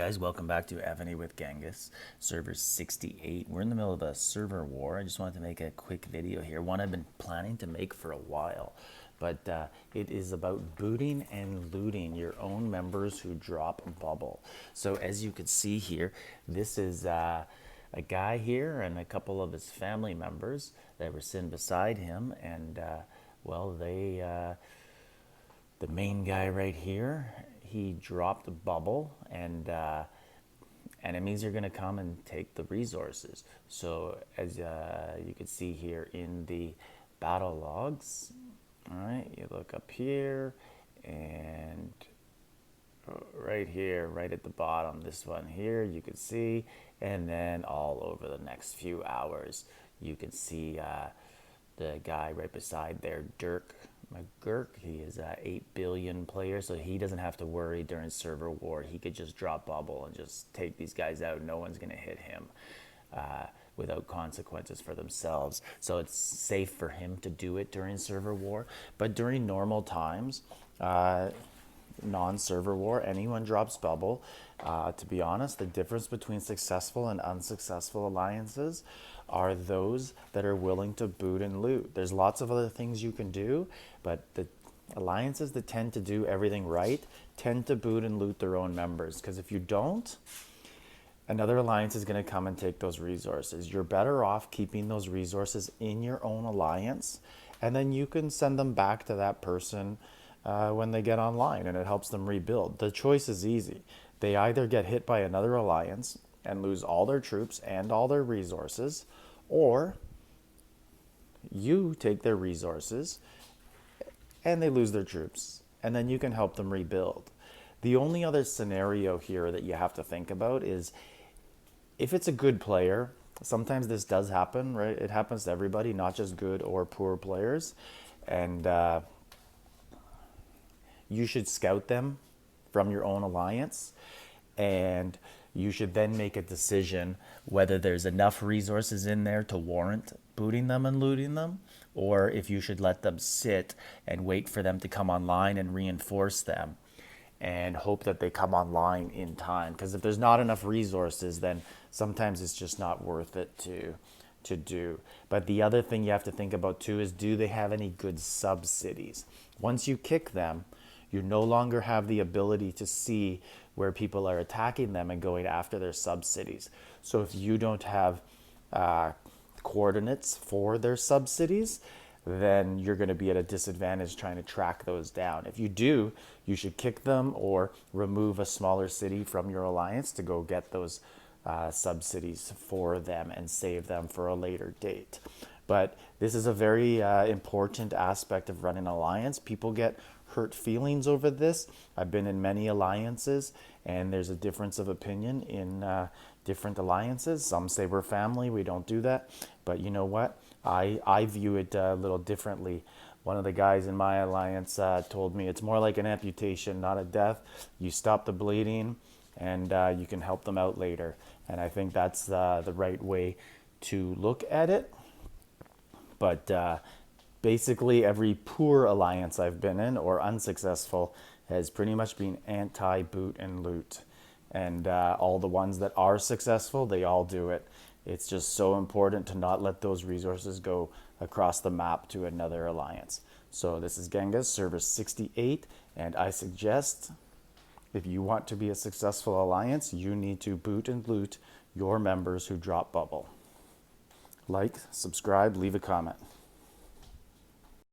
guys, welcome back to Evony with Genghis, server 68. We're in the middle of a server war. I just wanted to make a quick video here, one I've been planning to make for a while, but it is about booting and looting your own members who drop bubble. So as you can see here, this is a guy here and a couple of his family members that were sitting beside him, and the main guy right here, he dropped a bubble, and enemies are going to come and take the resources. So as you can see here in the battle logs, all right, you look up here and right here, right at the bottom, this one here, you can see, and then all over the next few hours, you can see the guy right beside there, Dirk McGurk. He is a 8 billion player, so he doesn't have to worry during server war. He could just drop bubble and just take these guys out. No one's going to hit him without consequences for themselves. So it's safe for him to do it during server war. But during normal times, non-server war, anyone drops bubble. To be honest, the difference between successful and unsuccessful alliances are those that are willing to boot and loot. There's lots of other things you can do, but the alliances that tend to do everything right tend to boot and loot their own members, because if you don't, another alliance is going to come and take those resources. You're better off keeping those resources in your own alliance, and then you can send them back to that person when they get online, and it helps them rebuild. The choice is easy. They either get hit by another alliance and lose all their troops and all their resources, or you take their resources and they lose their troops, and then you can help them rebuild. The only other scenario here that you have to think about is if it's a good player. Sometimes this does happen, right? It happens to everybody, not just good or poor players, and you should scout them from your own alliance, and you should then make a decision whether there's enough resources in there to warrant booting them and looting them, or if you should let them sit and wait for them to come online and reinforce them and hope that they come online in time. Because if there's not enough resources, then sometimes it's just not worth it to do. But the other thing you have to think about too is, do they have any good sub-cities? Once you kick them, you no longer have the ability to see where people are attacking them and going after their sub-cities. So if you don't have coordinates for their sub-cities, then you're going to be at a disadvantage trying to track those down. If you do, you should kick them or remove a smaller city from your alliance to go get those sub-cities for them and save them for a later date. But this is a very important aspect of running an alliance. People get hurt feelings over this. I've been in many alliances, and there's a difference of opinion in different alliances. Some say we're family, we don't do that. But you know what? I view it a little differently. One of the guys in my alliance told me it's more like an amputation, not a death. You stop the bleeding, and you can help them out later. And I think that's the right way to look at it. But basically, every poor alliance I've been in, or unsuccessful, has pretty much been anti-boot and loot. And all the ones that are successful, they all do it. It's just so important to not let those resources go across the map to another alliance. So this is Genghis, server 68, and I suggest if you want to be a successful alliance, you need to boot and loot your members who drop bubble. Like, subscribe, leave a comment.